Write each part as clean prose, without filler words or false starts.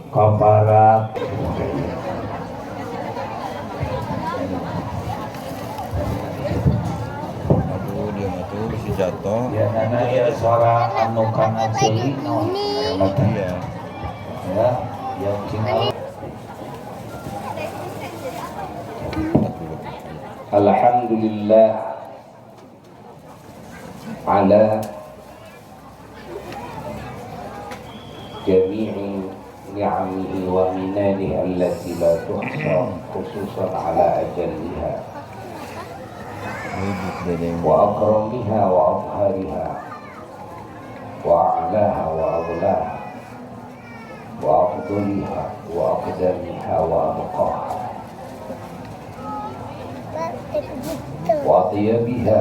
Kaparat dia tuh bisa jatuh ya karena ya suara anu kana ceuli naon iya ya yang tinggal alhamdulillah ala jami'i ni'amihi wa minanihi allati la tuhsa khususan ala ajalliha wa akramiha wa abhariha wa a'laha wa aghlaha wa afdaliha wa aqdamiha wa abqaha wa atyabiha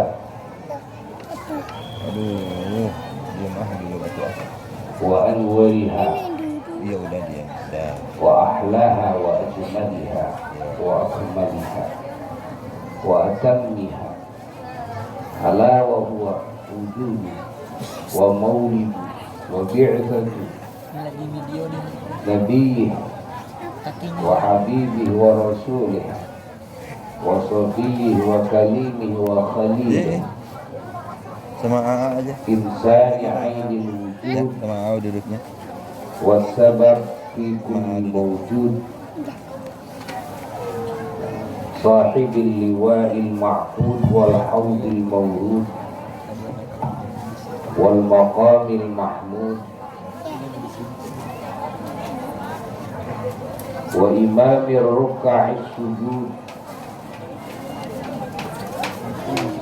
aduh dia mah dulu batu apa wa anwariha iya udah dia udah wa ahlaha wa ajmaliha wa akmaliha wa atammiha ala wa huwa wujudu wa maulidu wa bi'thatu nabiyih wa habibih wa rasulih wa safiyih wa kalimih wa khalilih sama AA aja insani ainil ya wujud sama AA duduknya wa sabab fi kulli mawjud sahibil liwa'il ma'qud wal hawdil mawrud wal maqamil mahmud wa imamir ruka'is sujud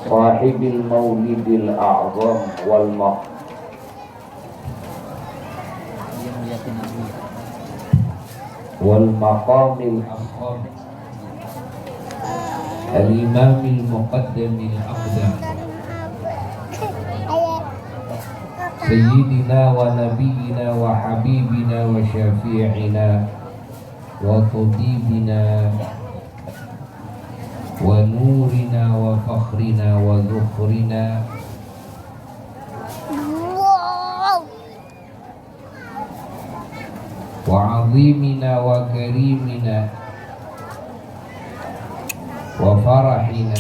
sahibil maulidil a'zam wal maqamil afkham al-imamil muqaddamil aqdam sayyidina wa nabiyyina wa habibina wa syafi'ina wa tabibina wa nurina wa fakhrina wa dhukhrina wa azimina wa karimina wa farahina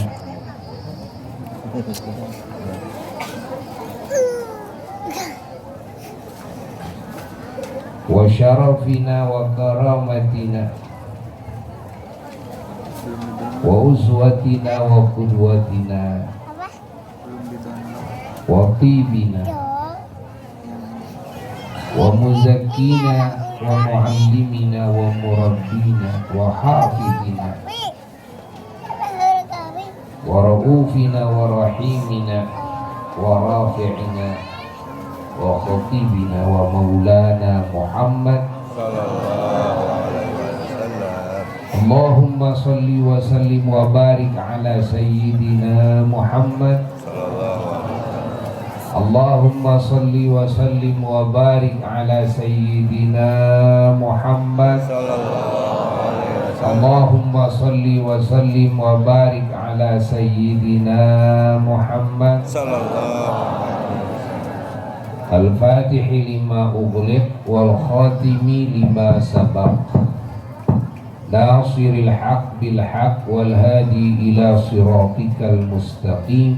wa syarafina wa karamatina wa uswatina wa qudwatina wa tibina wa muzakkina ومعلمنا ومربينا وحافظنا ورؤوفنا ورحيمنا ورافعنا وخطيبنا ومولانا محمد اللهم صل وسلم وبارك على سيدنا محمد اللهم صل وسلم وبارك على سيدنا محمد اللهم صل وسلم وبارك على سيدنا محمد الفاتح لما أغلق والخاتم لما سبق ناصر الحق بالحق والهادي إلى صراطك المستقيم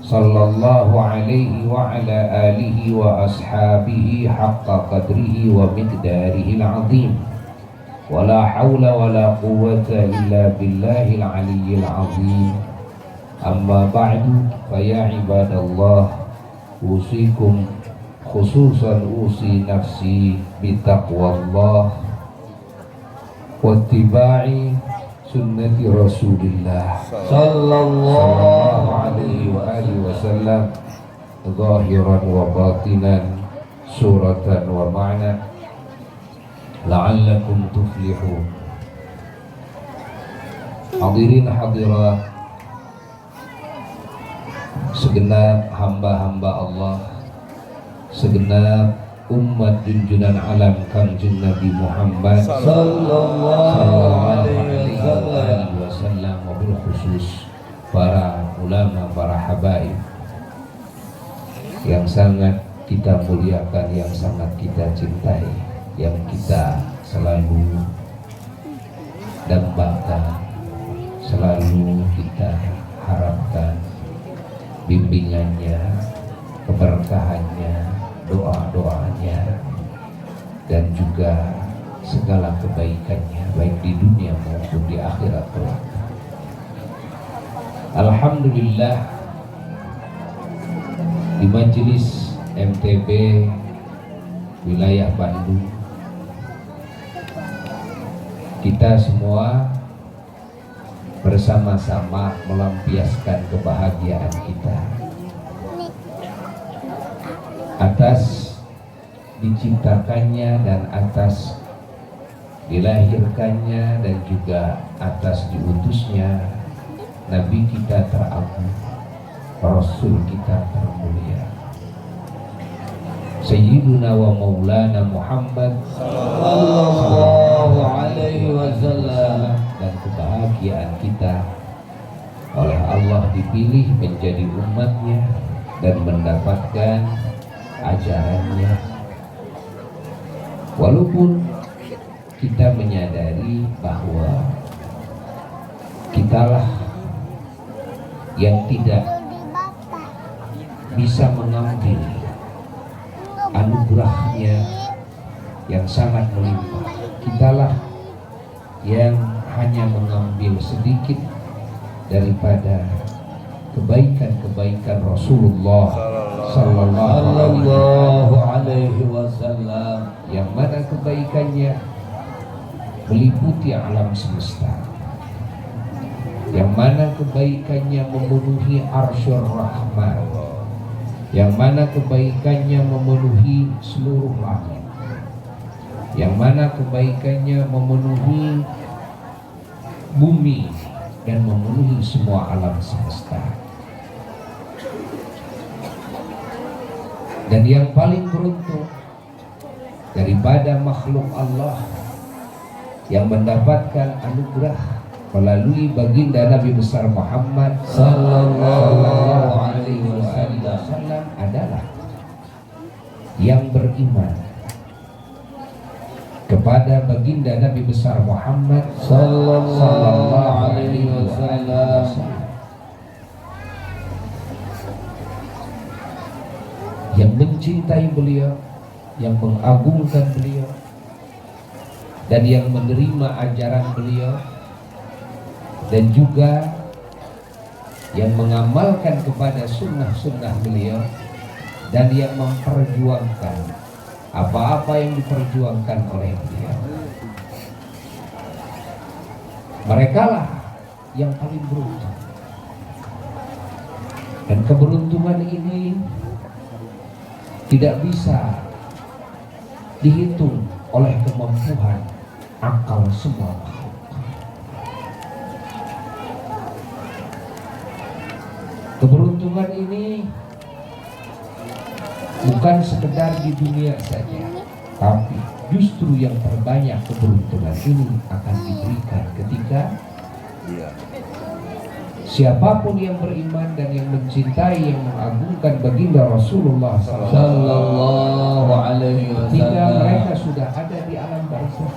صلى الله عليه وعلى آله وأصحابه حق قدره ومقداره العظيم ولا حول ولا قوة إلا بالله العلي العظيم أما بعد فيا عباد الله أوصيكم خصوصا أوصي نفسي بتقوى الله واتباع سنة رسول الله صلى الله عليه وآله وسلم ظاهرا وباطنا سورة ومعنى لعلكم تفلحون. Hadirin hadirat, segenap hamba-hamba Allah, segenap umat junjungan alam Kanjeng Nabi Muhammad sallallahu alaihi wasallam, wabil khusus para ulama, para habaib yang sangat kita muliakan, yang sangat kita cintai, yang kita selalu dambakan, selalu kita harapkan bimbingannya, keberkahannya, doa-doanya, dan juga segala kebaikannya baik di dunia maupun di akhirat kelak. Alhamdulillah, di majelis MTB wilayah Bandung kita semua bersama-sama melampiaskan kebahagiaan kita atas diciptakannya dan atas dilahirkannya dan juga atas diutusnya Nabi kita teragung, Rasul kita termulia, Sayyiduna wa Maulana Muhammad sallallahu alaihi wasallam, dan kebahagiaan kita oleh Allah dipilih menjadi umatnya dan mendapatkan ajarannya. Walaupun kita menyadari bahwa kitalah yang tidak bisa mengambil anugerahnya yang sangat melimpah, kitalah yang hanya mengambil sedikit daripada kebaikan-kebaikan Rasulullah sallallahu alaihi wasallam, yang mana kebaikannya meliputi alam semesta, yang mana kebaikannya memenuhi arsyur rahman, yang mana kebaikannya memenuhi seluruh langit, yang mana kebaikannya memenuhi bumi dan memenuhi semua alam semesta. Dan yang paling beruntung daripada makhluk Allah yang mendapatkan anugerah melalui baginda Nabi besar Muhammad sallallahu alaihi wasallam adalah yang beriman kepada baginda Nabi besar Muhammad sallallahu alaihi wasallam, yang mencintai beliau, yang mengagungkan beliau, dan yang menerima ajaran beliau, dan juga yang mengamalkan kepada sunnah-sunnah beliau, dan yang memperjuangkan apa-apa yang diperjuangkan oleh beliau. Mereka lah yang paling beruntung. Dan keberuntungan ini tidak bisa dihitung oleh kemampuan akal semua makhluk. Keberuntungan ini bukan sekedar di dunia saja, tapi justru yang terbanyak keberuntungan ini akan diberikan ketika siapapun yang beriman dan yang mencintai, yang mengagungkan baginda Rasulullah Sallallahu Alaihi Wasallam, ketika mereka sudah ada di alam barzakh.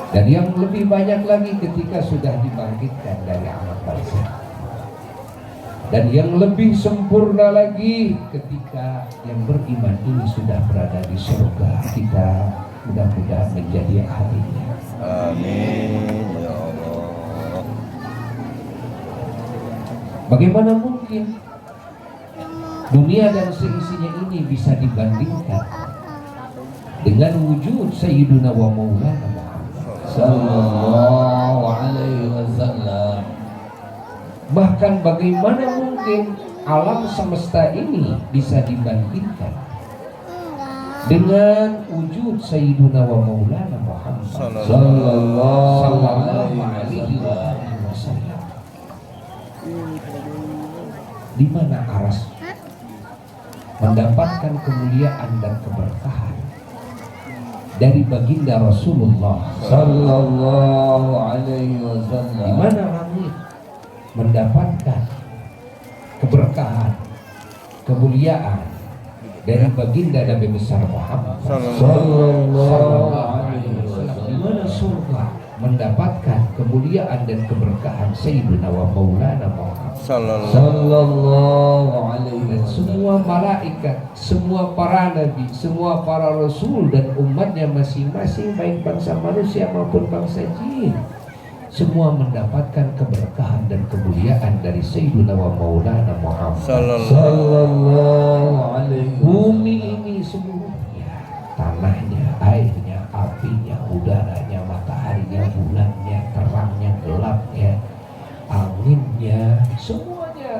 Dan yang lebih banyak lagi ketika sudah dibangkitkan dari alam barzakh. Dan yang lebih sempurna lagi ketika yang beriman ini sudah berada di surga. Kita mudah-mudahan menjadi ahlinya. Amin ya Allah. Bagaimana mungkin dunia dan seisinya ini bisa dibandingkan dengan wujud Sayyiduna wa Maulana Muhammad Sallallahu Alaihi Wasallam. Bahkan bagaimana mungkin alam semesta ini bisa dibandingkan dengan wujud Sayyiduna wa Maulana Muhammad Sallallahu Alaihi Wasallam. Di mana aras mendapatkan kemuliaan dan keberkahan dari baginda Rasulullah Sallallahu Alaihi Wasallam. Di mana langit mendapatkan keberkahan, kemuliaan dari baginda Nabi besar Muhammad Sallallahu Alaihi Wasallam. Di mana surga mendapatkan kemuliaan dan keberkahan Sayyidina wa Maulana Muhammad Sallallahu Alaihi Wasallam. Semua malaikat, semua para nabi, semua para rasul dan umatnya masing-masing, baik bangsa manusia maupun bangsa jin, semua mendapatkan keberkahan dan kemuliaan dari Sayyidina wa Maulana Muhammad Sallallahu Alaihi Wasallam. Bumi ini seluruhnya, tanahnya, airnya, apinya, udaranya, mataharinya, bulannya, terangnya, gelapnya, anginnya, semuanya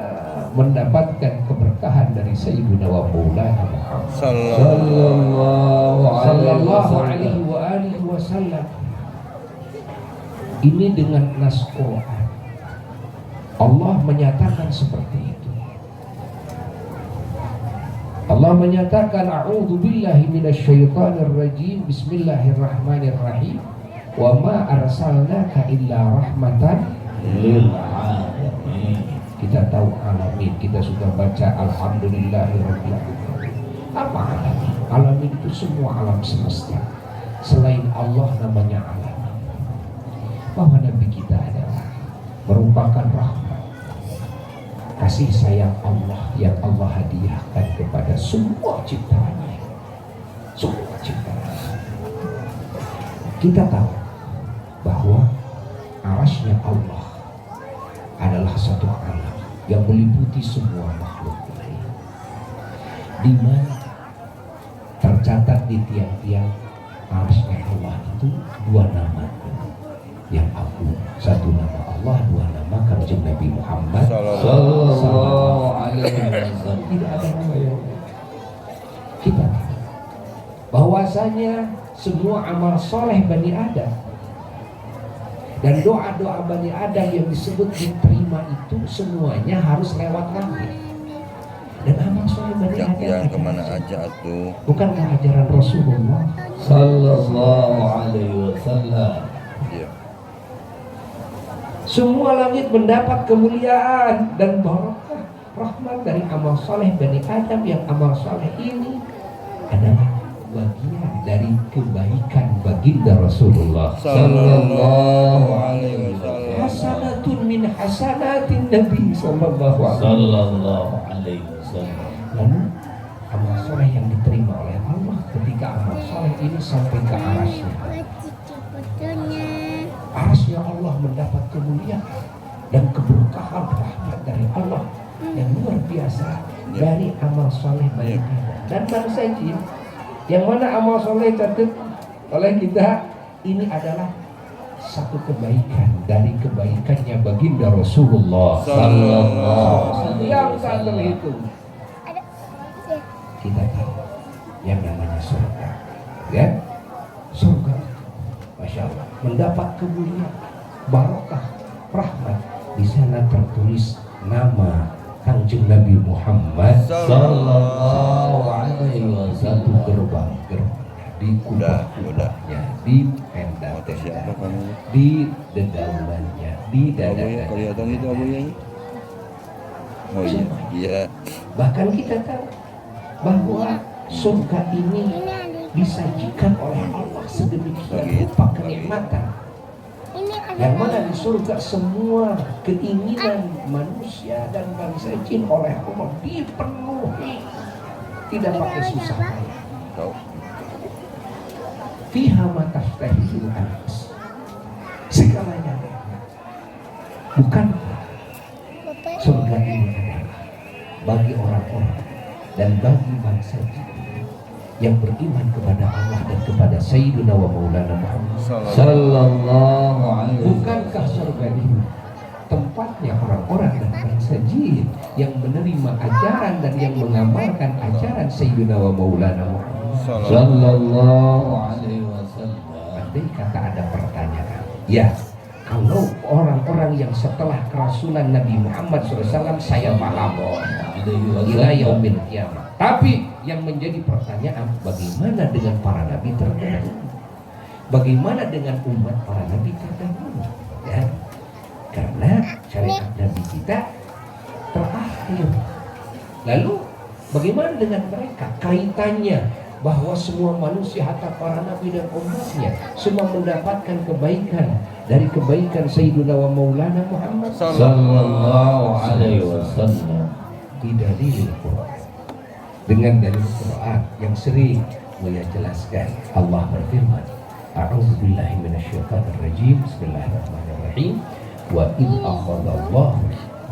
mendapatkan keberkahan dari Sayyidina wa Maulana Muhammad Sallallahu Alaihi Wasallam. Ini dengan nas Quran Allah menyatakan seperti itu. Allah menyatakan a'udzu billahi minasyaitonir rajim, bismillahirrahmanirrahim, wa ma arsalnaka illa rahmatan lil alamin. Kita tahu alamin, kita sudah baca alhamdulillahirabbil alamin. Apa alamin? Alamin itu semua alam semesta. Selain Allah namanya alamin. Bahwa Nabi kita adalah merupakan rahmat, kasih sayang Allah yang Allah hadiahkan kepada semua ciptaannya. Semua ciptaan. Kita tahu bahwa arasnya Allah adalah satu alam yang meliputi semua makhluk lain, di mana tercatat di tiang-tiang arasnya Allah itu dua nama yang agung, satu nama Allah, dua nama Kanjeng Nabi Muhammad Sallallahu Alaihi Wasallam. Tidak ada nama yang lain. Kita tahu bahwasanya semua amal soleh Bani Adam dan doa-doa Bani Adam yang disebut diterima itu semuanya harus lewat langit. Dan amal soleh Bani Adam yang kemana aja tuh? Bukankah ajaran Rasulullah Sallallahu Alaihi Wasallam? Iya. Semua langit mendapat kemuliaan dan barakah rahmat dari amal soleh Bani Adam, yang amal soleh ini adalah bagian dari kebaikan baginda Rasulullah Sallallahu Alaihi Wasallam. Hasanatun min hasanatin Nabi Sallallahu Alaihi Wasallam. Lalu amal soleh yang diterima oleh Allah ketika amal soleh ini sampai ke arasnya. Arasnya Allah mendapat kemuliaan dan keberkahan rahmat dari Allah yang luar biasa dari amal soleh Bani Adam dan bangsa jin. Yang mana amal soleh catat oleh kita ini adalah satu kebaikan dari kebaikannya baginda Rasulullah Sallallahu Alaihi Wasallam yang tak terhitung. Kita tahu yang namanya surga, ya, surga, masya Allah, mendapat kemuliaan, barokah, rahmat. Di sana tertulis nama Kanjeng Nabi Muhammad Sallallahu Alaihi Wasallam. Satu gerbang di kubah-kubahnya, di tenda-tenda, di dedaulannya, di dada-dada. Kelihatan itu Abu ya? Oh iya. Bahkan kita tahu bahwa surga ini disajikan oleh Allah sedemikian rupa kenikmatan. Yang mana di surga semua keinginan manusia dan bangsa jin oleh Allah dipenuhi, tidak pakai susah payah. Fiha ma tashtahil anfus, segalanya nikmat. Bukan surga ini adalah bagi orang-orang dan bagi bangsa jin yang beriman kepada Allah dan kepada Sayyidina wa Maulana Muhammad Sallallahu Alaihi Wasallam. Bukankah surga ini tempatnya orang-orang dan bangsa jin yang menerima ajaran dan yang mengamalkan ajaran Sayyidina wa Maulana Muhammad Sallallahu Alaihi Wasallam? Andai kata ada pertanyaan, ya, kalau orang-orang yang setelah kerasulan Nabi Muhammad SAW saya paham ila yaumil qiyamah. Tapi yang menjadi pertanyaan, bagaimana dengan para nabi terdahulu? Bagaimana dengan umat para nabi terdahulu? Ya, karena syariat Nabi kita terakhir. Lalu bagaimana dengan mereka? Kaitannya bahwa semua manusia hatta para nabi dan umatnya semua mendapatkan kebaikan dari kebaikan Sayyidina wa Maulana Muhammad Sallallahu Alaihi Wasallam. Bidalil Quran, dengan dalil Quran yang sering Buya jelaskan. Allah berfirman, A'udzubillahi minasyaitonir rajim, Bismillahirrahmanirrahim. Wa id akhadallahu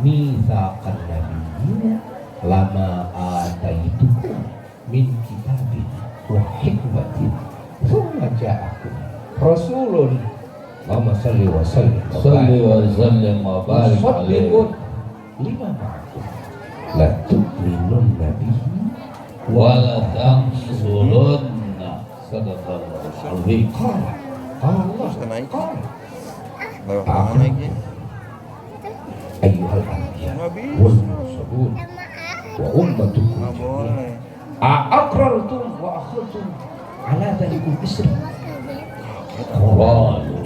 mitsaqan nabiyyin lama ataitukum min kitabin wa hikmatin thumma ja'akum rasulun Allahumma salli wa sallim wa barik alaihi lima ma'akum la tu'minun nabihi wa la tansurunna sadaqallahu alaihi qala Allah ayyuhal anbiya wal mursalun wa ummatukum a'aqrartum wa akhadtum ala dhalikum isri qalu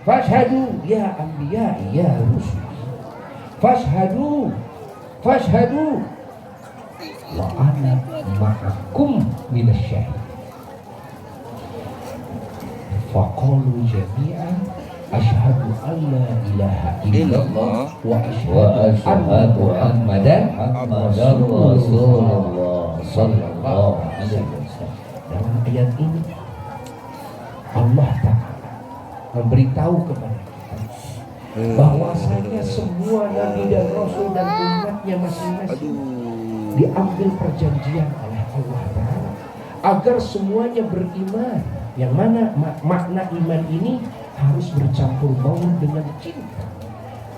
fashhadu ya anbiya ya rusul fashhadu wa ana ma'akum minasyahid faqalu jami'an asyhadu an la ilaha illallah wa asyhadu anna muhammadan rasulullah sallallahu alaihi wasallam. Dalam ayat ini Allah Ta'ala memberitahu kepada kita bahwasanya semua nabi dan rasul dan umatnya masing-masing diambil perjanjian oleh Allah Ta'ala agar semuanya beriman, yang mana makna iman ini harus bercampur baur dengan cinta,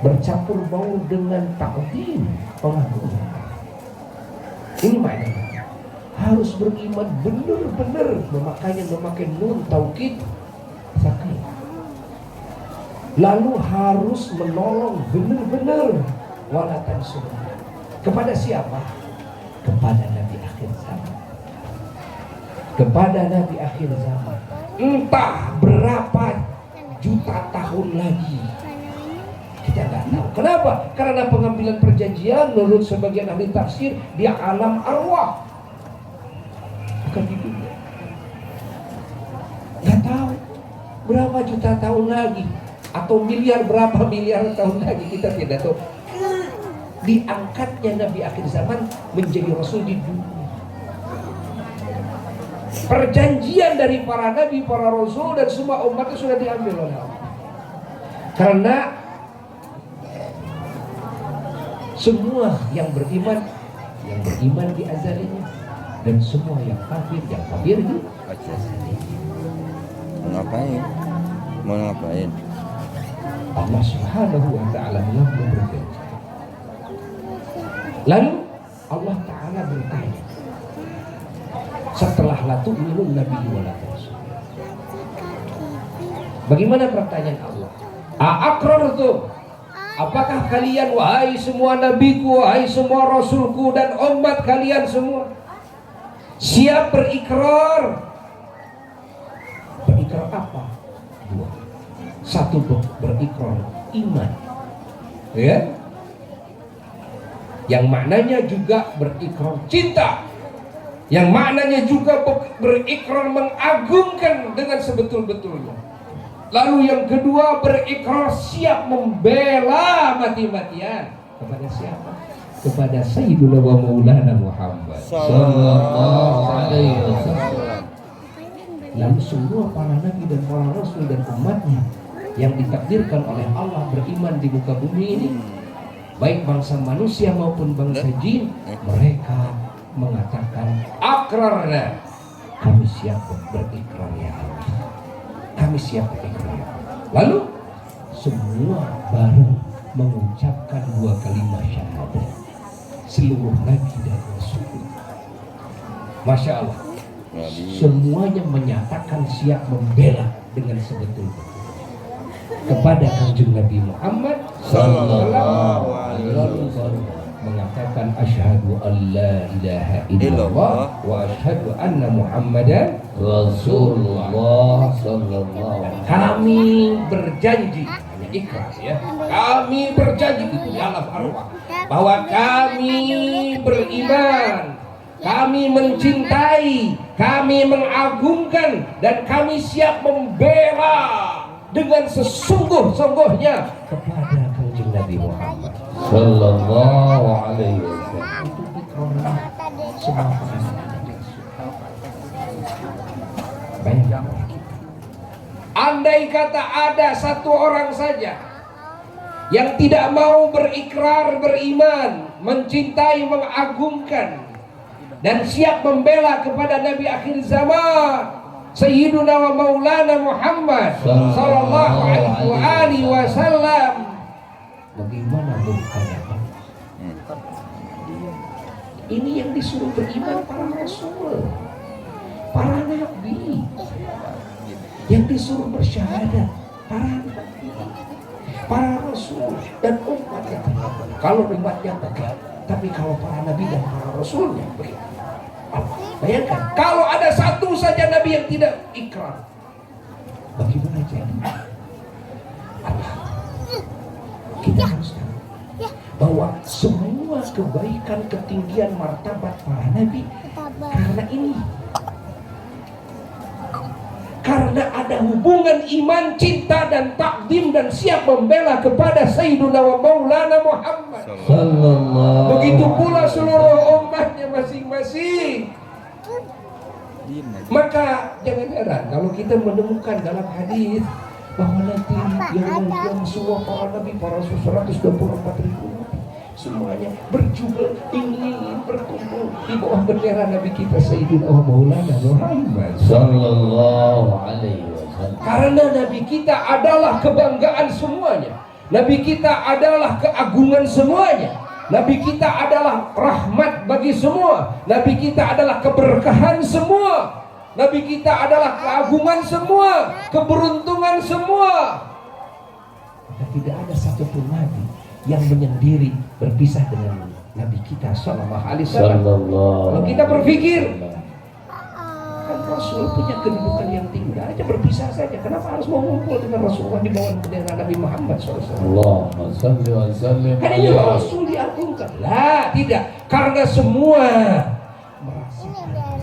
bercampur baur dengan ta'zim, pengagungan. Ini maknanya harus beriman benar-benar, memakai nun taukid sakit. Lalu harus menolong benar-benar walatan sunnah. Kepada siapa? Kepada Nabi akhir zaman. Kepada Nabi akhir zaman. Entah berapa juta tahun lagi, kita nggak tahu. Kenapa? Karena pengambilan perjanjian menurut sebagian ahli tafsir di alam arwah, bukan di dunia. Nggak tahu berapa juta tahun lagi atau berapa miliar tahun lagi, kita tidak tahu. Diangkatnya Nabi akhir zaman menjadi Rasul di dunia. Perjanjian dari para nabi, para rasul dan semua umatnya sudah diambil oleh Allah. Karena semua yang beriman di azalinya, dan semua yang kafir di azalinya. Mau ngapain? Allah Subhanahu wa ta'ala yang berjanji. Lalu Allah Ta'ala bertanya, setelah la tu'minun nabiyyi wa la rasul. Bagaimana pertanyaan Allah? Aqrartum? Apakah kalian, wahai semua nabiku, wahai semua rasulku dan umat kalian semua, siap berikrar? Berikrar apa? Dua. Satu, berikrar iman, ya, yang maknanya juga berikrar cinta, yang maknanya juga berikrar mengagungkan dengan sebetul-betulnya. Lalu yang kedua, berikrar siap membela mati-matian. Kepada siapa? Kepada Sayyiduna wa Maulana Muhammad sallallahu alaihi wasallam. Lalu semua para nabi dan para rasul dan umatnya yang ditakdirkan oleh Allah beriman di muka bumi ini, baik bangsa manusia maupun bangsa jin, mereka mengatakan akrarna, kami siap berikrar ya Allah, kami siap berikrar. Lalu semua bareng mengucapkan dua kalimat syahadat, seluruh nabi dan rasul. Masya Allah, semuanya menyatakan siap membela dengan sebetul-betul kepada Kanjeng Nabi Muhammad sallallahu alaihi wasallam, mengatakan asyhadu an la ilaha illallah wa asyhadu anna Muhammadan Rasulullah sallallahu alaihi wasallam. Kami berjanji, hanya ikhlas ya, kami berjanji itu dalam arwah bahwa kami beriman, kami mencintai, kami mengagungkan, dan kami siap membela dengan sesungguh-sungguhnya kepada Kanjeng Nabi Muhammad sallallahu alaihi wasallam. Itu ikrarnya semua banyak. Andai kata ada satu orang saja yang tidak mau berikrar beriman, mencintai, mengagungkan, dan siap membela kepada Nabi akhir zaman Sayyiduna wa Maulana Muhammad sallallahu alaihi wasallam, bagaimana murkanya Allah? Ini yang disuruh beriman para rasul, para nabi, yang disuruh bersyahadat para nabi, para rasul dan umatnya. Kalau umatnya tegak, tapi kalau para nabi dan para rasulnya beriman. Bayangkan, kalau ada satu saja nabi yang tidak ikrar, bagaimana jadi? Kita harus tahu bahwa semua kebaikan, ketinggian, martabat para nabi karena ini, karena ada hubungan iman, cinta dan takdim dan siap membela kepada Sayyiduna wa Maulana Muhammad sallallahu. Begitu pula seluruh umatnya masing-masing. Maka jangan heran kalau kita menemukan dalam hadis bahwa nanti yang semua para nabi, para rasul 124.000 semuanya berjubel ingin berkumpul di bawah bendera nabi kita Sayyidina wa Maulana Muhammad sallallahu alaihi wasallam. Karena nabi kita adalah kebanggaan semuanya, nabi kita adalah keagungan semuanya, nabi kita adalah rahmat bagi semua, nabi kita adalah keberkahan semua, nabi kita adalah keagungan semua, keberuntungan semua. Maka tidak ada satupun nabi yang menyendiri berpisah dengan nabi kita sallallahu alaihi wasallam. Kalau kita berpikir kan Rasul punya kedudukan yang tinggi aja berpisah saja, kenapa harus mengumpul dengan Rasulullah di bawah bendera Nabi Muhammad sallallahu alaihi wasallam? Kan ini Rasul diagungkan. Lah, tidak, karena semua merasakan,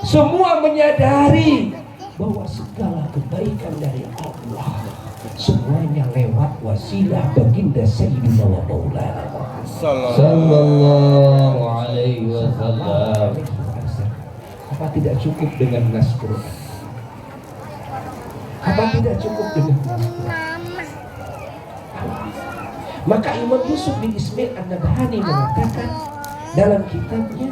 semua menyadari bahwa segala kebaikan dari Allah semuanya lewat wasilah baginda Sayyidina wa Maulana sallallahu alaihi wasallam. Apa tidak cukup dengan nas Quran? Apa tidak cukup dengan nas Quran? Maka Imam Yusuf bin Ismail An-Nabhani mengatakan dalam kitabnya,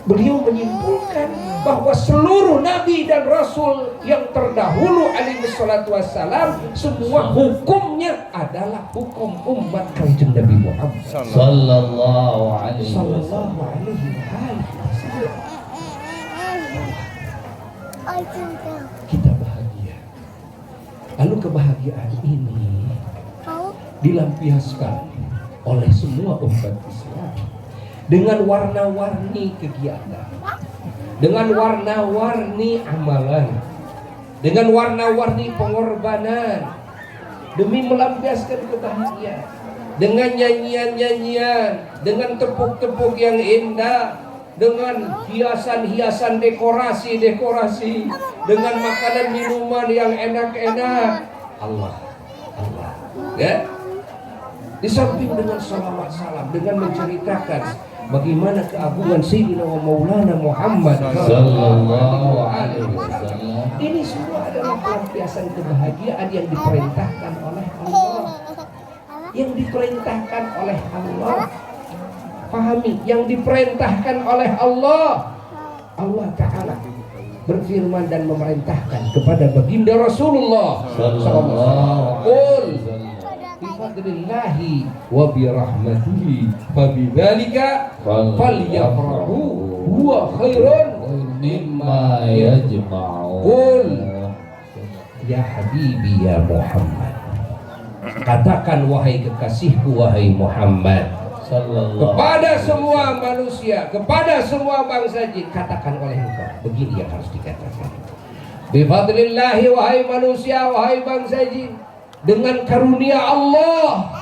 beliau menyimpulkan bahwa seluruh nabi dan rasul yang terdahulu alaihi salatu wassalam semua hukumnya adalah hukum umat Kanjeng Nabi Muhammad sallallahu alaihi sallallahu wasallam. alaihi wasallam. Kita bahagia. Lalu kebahagiaan ini dilampiaskan oleh semua umat Islam dengan warna-warni kegiatan, dengan warna-warni amalan, dengan warna-warni pengorbanan demi melampiaskan kebahagiaan, dengan nyanyian-nyanyian, dengan tepuk-tepuk yang indah, dengan hiasan-hiasan dekorasi-dekorasi, dengan makanan minuman yang enak-enak. Allah ya, di samping dengan salawat salam, dengan menceritakan bagaimana keagungan Sayyidina wa Maulana Muhammad sallallahu alaihi wasallam. Ini semua adalah pelampiasan kebahagiaan yang diperintahkan oleh Allah. Yang diperintahkan oleh Allah. Pahami, yang diperintahkan oleh Allah. Allah Ta'ala berfirman dan memerintahkan kepada baginda Rasulullah sallallahu alaihi wasallam, bifadlillahi wa birahmatihi fabidzalika falyafrahu huwa khairun Mimma yajma'un. Qul ya habibi ya Muhammad, katakan wahai kekasihku wahai Muhammad, kepada semua manusia, kepada semua bangsa jin, katakan oleh engkau, begini yang harus dikatakan. Bifadlillahi wahai manusia, wahai bangsa jin, dengan karunia Allah.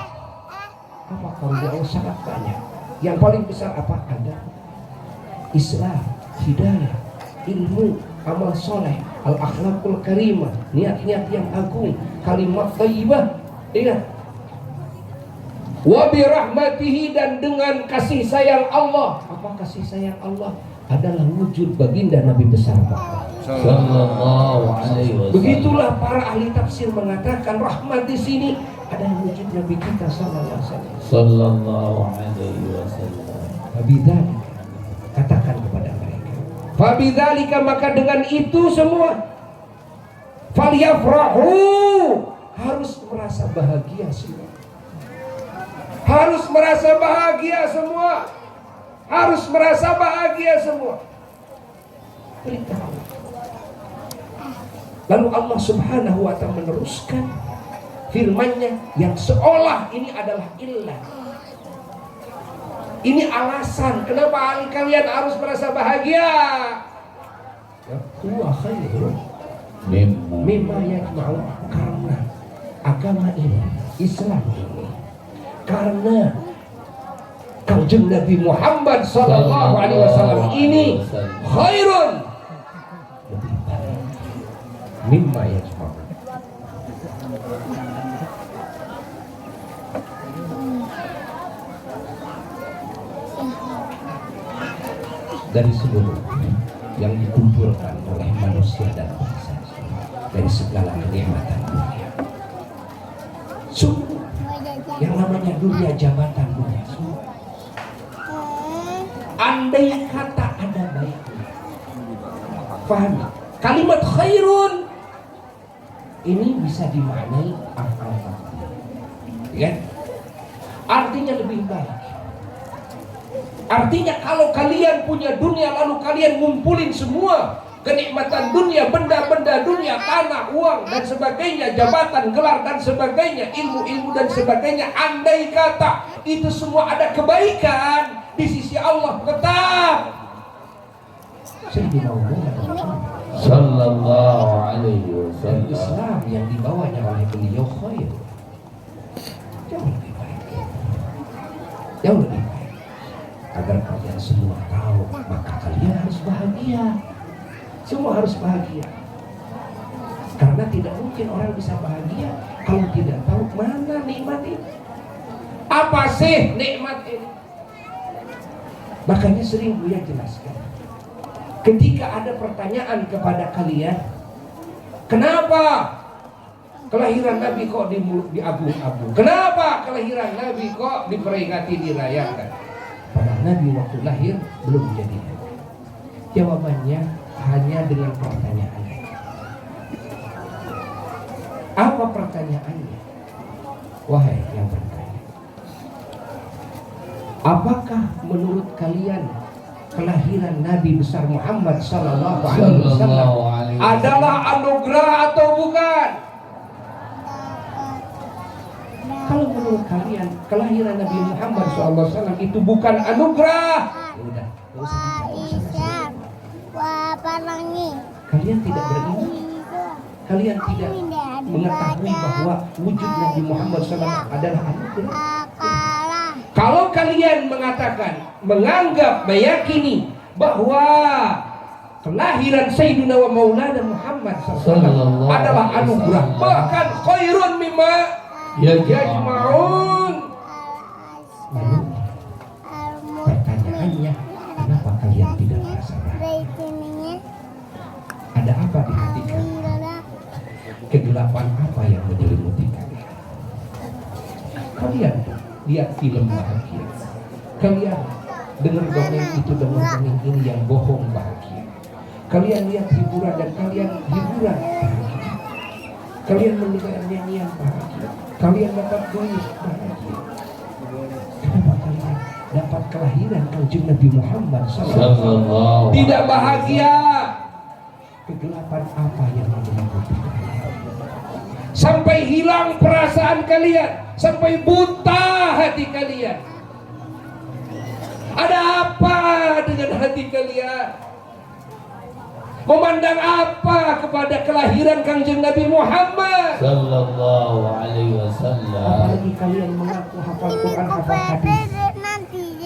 Apa karunia Allah? Sangat banyak. Yang paling besar apa? Ada Islam, hidayah, ilmu, amal soleh, al-akhlaqul karimah, niat-niat yang agung, kalimat thayyibah. Ingat, wa birahmatihi, dan dengan kasih sayang Allah. Apa kasih sayang Allah? Adalah wujud baginda Nabi besar Muhammad sallallahu alaihi wasallam. Begitulah para ahli tafsir mengatakan rahmat di sini adalah wujud Nabi kita sallallahu alaihi wasallam. Fabidzalika, katakan kepada mereka, fabidzalika, maka dengan itu semua, falyafrahu, harus merasa bahagia semua. Harus merasa bahagia semua. Harus merasa bahagia semua. Beritahu. Lalu Allah Subhanahu wa ta'ala meneruskan firman-Nya yang seolah ini adalah illah. Ini alasan kenapa kalian harus merasa bahagia. Huwa khairun mimma yajma'un, karena agama ini, Islam ini, karena Kanjeng Nabi Muhammad sallallahu alaihi wasallam ini khairun, lebih baik, mimma yajma'un. Dari seluruh yang dikumpulkan oleh manusia dan bangsa, dari segala kenikmatan dunia, sungguh yang namanya dunia, jabatan dunia, semua, andai kata ada baiknya, paham? Kalimat khairun ini bisa dimaknai afal, ya? Artinya lebih baik. Artinya kalau kalian punya dunia lalu kalian ngumpulin semua kenikmatan dunia, benda-benda dunia, tanah, uang dan sebagainya, jabatan, gelar dan sebagainya, ilmu-ilmu dan sebagainya, andai kata itu semua ada kebaikan di sisi Allah, tetap Sayyidina Muhammad sallallahu alaihi wasallam, Islam yang dibawanya oleh beliau khair, jauh lebih baik, jauh lebih baik. Agar kalian semua tahu, maka kalian harus bahagia. Semua harus bahagia. Karena tidak mungkin orang bisa bahagia kalau tidak tahu mana nikmat ini. Apa sih nikmat ini? Makanya sering Buya jelaskan, ketika ada pertanyaan kepada kalian, kenapa Kelahiran Nabi kok diagung-agung? Kenapa kelahiran Nabi kok diperingati, dirayakan? Padahal Nabi waktu lahir belum jadi Nabi. Jawabannya hanya dengan pertanyaan. Apa pertanyaannya? Wahai yang bertanya, apakah menurut kalian kelahiran Nabi besar Muhammad sallallahu alaihi wasallam adalah anugerah atau bukan? Kalau menurut kalian kelahiran Nabi Muhammad sallallahu alaihi wasallam itu bukan anugerah, ya udah, enggak usah. Kalian tidak beriman? Kalian tidak mengetahui bahwa wujud Nabi Muhammad SAW adalah anugerah? Kalau kalian mengatakan, menganggap, meyakini bahwa kelahiran Sayyidina wa Maulana Muhammad SAW adalah anugerah, bahkan khairun mimma yajma'un, lalu pertanyaannya, kenapa kalian tidak merasa bahagia? Ada apa di hati kalian? Kegelapan apa yang menyelimuti kalian? Kalian lihat film bahagia, kalian dengar dongeng itu, dongeng ini yang bohong bahagia. Kalian lihat hiburan dan kalian hiburan bahagia. Kalian mendengar nyanyian bahagia. Kalian dapat duit bahagia. Kenapa kalian dapat kelahiran Kanjeng Nabi Muhammad SAW tidak bahagia? Kegelapan apa yang menyelimuti kalian? Sampai hilang perasaan kalian, sampai buta hati kalian. Ada apa dengan hati kalian? Memandang apa kepada kelahiran Kanjeng Nabi Muhammad sallallahu alaihi wasallam? Apalagi kalian mengaku hafal Quran, hafal hadis.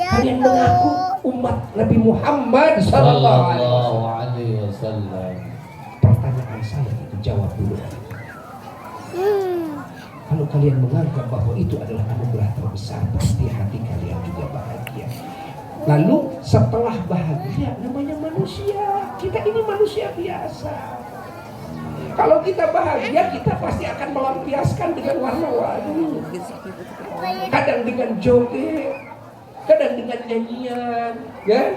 Kalian mengaku umat Nabi Muhammad sallallahu alaihi wasallam. Pertanyaan saya itu, jawab dulu. Kalau kalian menganggap bahwa itu adalah anugerah terbesar, pasti hati kalian juga bahagia. Lalu setelah bahagia, namanya manusia. Kita ini manusia biasa. Kalau kita bahagia, kita pasti akan melampiaskan dengan warna-warni. Kadang dengan joget, kadang dengan nyanyian, kan?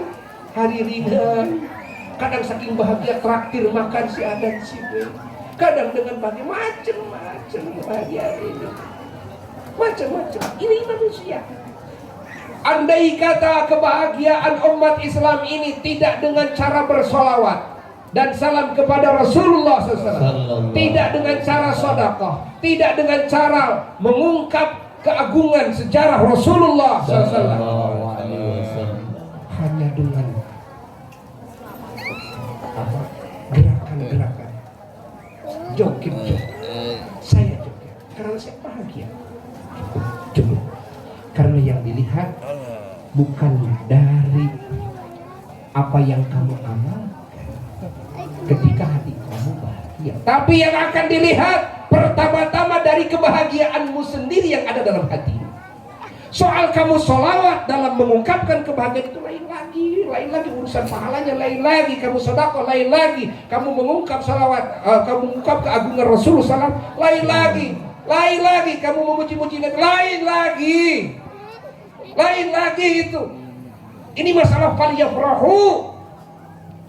Hari ringan. Kadang saking bahagia traktir makan si A dan si B. Kadang dengan macam-macam bahagia ini. Macam-macam. Ini manusia. Andai kata kebahagiaan umat Islam ini tidak dengan cara bersolawat dan salam kepada Rasulullah SAW, tidak dengan cara sedekah, tidak dengan cara mengungkap keagungan sejarah Rasulullah SAW, hanya dengan gerakan-gerakan, joget-joget, saya joget karena saya bahagia. Coba, karena yang dilihat bukan dari apa yang kamu amalkan ketika hati kamu bahagia, tapi yang akan dilihat pertama-tama dari kebahagiaanmu sendiri yang ada dalam hatimu. Soal kamu sholawat dalam mengungkapkan kebahagiaan itu lain lagi urusan pahalanya, lain lagi kamu sedekah, lain lagi kamu mengungkap sholawat, kamu mengungkap keagungan Rasulullah SAW, lain lagi kamu memuji-muji Nabi, lain lagi itu. Ini masalah falyafrahu.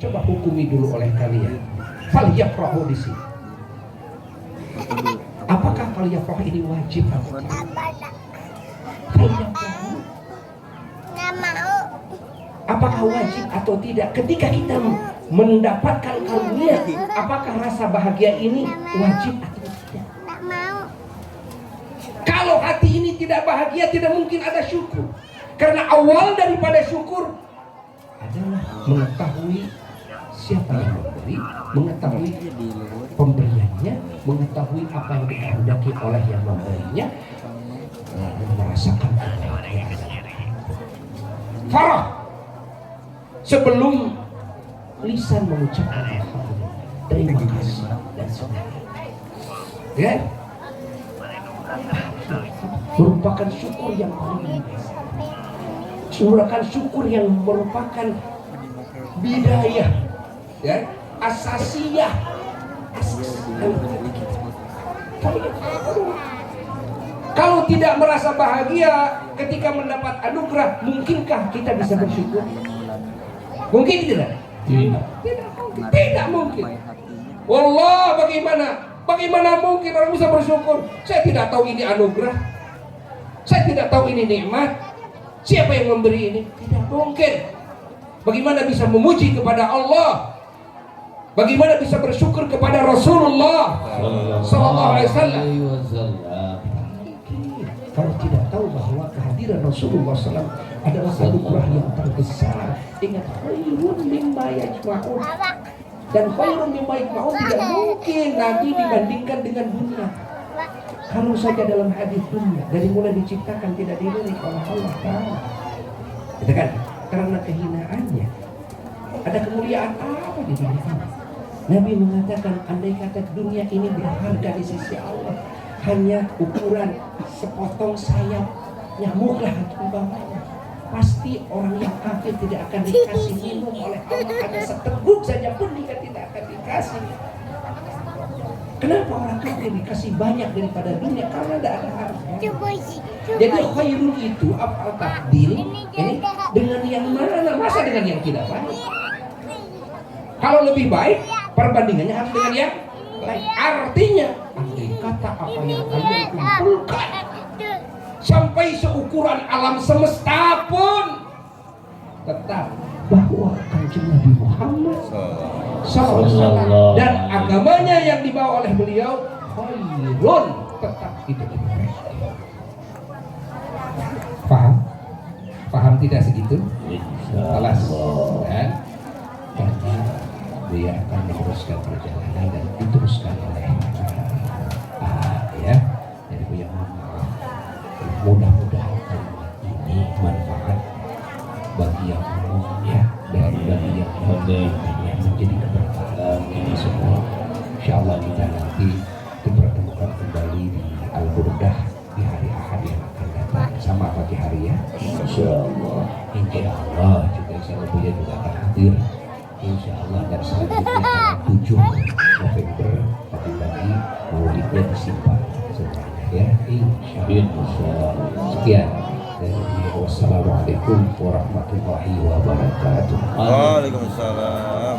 Coba hukumi dulu oleh kalian. Falyafrahu di sini. Apakah falyafrahu ini wajib atau tidak? Falyafrahu. Apakah wajib atau tidak? Ketika kita mendapatkan karunia, apakah rasa bahagia ini wajib atau tidak? Kalau hati ini tidak bahagia, tidak mungkin ada syukur. Karena awal daripada syukur adalah mengetahui siapa yang memberi, mengetahui pemberiannya, mengetahui apa yang dikehendaki oleh yang memberinya, lalu merasakan kebahagiaan. Farah sebelum lisan mengucapkan alhamdulillah, terima kasih dan sebagainya, ya, merupakan syukur yang paling biasa. Merupakan syukur yang merupakan bidayah, ya, asasiyah, asas dalam hati kita. Kalau tidak merasa bahagia ketika mendapat anugerah, mungkinkah kita bisa bersyukur? Mungkin tidak? Tidak. Tidak mungkin. Wallah, bagaimana mungkin orang bisa bersyukur? Saya tidak tahu ini anugerah. Saya tidak tahu ini nikmat. Siapa yang memberi ini? Tidak mungkin. Bagaimana bisa memuji kepada Allah? Bagaimana bisa bersyukur kepada Rasulullah Sallallahu Alaihi Wasallam? Kalau tidak tahu bahwa kehadiran Rasulullah SAW adalah anugerah yang terbesar. Ingat, khairun mimma yajma'un. Dan khairun mimma yajma'un tidak mungkin Nabi dibandingkan dengan dunia. Kalau saja dalam hadis dunia dari mulai diciptakan tidak dilirik oleh Allah Ta'ala, itu kan karena kehinaannya. Ada kemuliaan apa di dunia ini? Nabi mengatakan, andai kata dunia ini berharga di sisi Allah, hanya ukuran sepotong sayap nyamuklah di bawahnya, pasti orang yang kafir tidak akan dikasih minum oleh Allah. Hanya seteguk saja pun dia tidak akan dikasih. Kenapa orang kafir dikasih banyak daripada dunia? Karena tidak ada harga. Jadi khairun itu apa takdir ini dengan yang mana? Masa dengan yang tidak baik? Kalau lebih baik, perbandingannya harus dengan yang baik. Artinya, andai kata apa yang kalian kumpulkan sampai seukuran alam semesta pun, tetap bahwa Kanjeng Nabi Muhammad SAW dan agamanya yang dibawa oleh beliau khairun, tetap itu lebih baik. Paham? Paham tidak segitu? Alas, kan? Karena dia akan meneruskan perjalanan dan diteruskan oleh ya. Jadi punya maaf. Mudah-mudahan kalimat ini manfaat bagi yang umumnya dan bagi yang umumnya menjadi keberkahan ini semua. Insyaallah kita nanti dipertemukan kembali di Al-Burdah di hari Ahad yang akan datang sama pagi hari ya. Insyaallah. Insyaallah juga insyaallah Buya juga akan hadir. Insyaallah dan selanjutnya tanggal 7 November pagi-pagi maulidnya disimpan semuanya ya. Insyaallah. Sekian. Wassalamualaikum warahmatullahi wabarakatuh. Waalaikumsalam.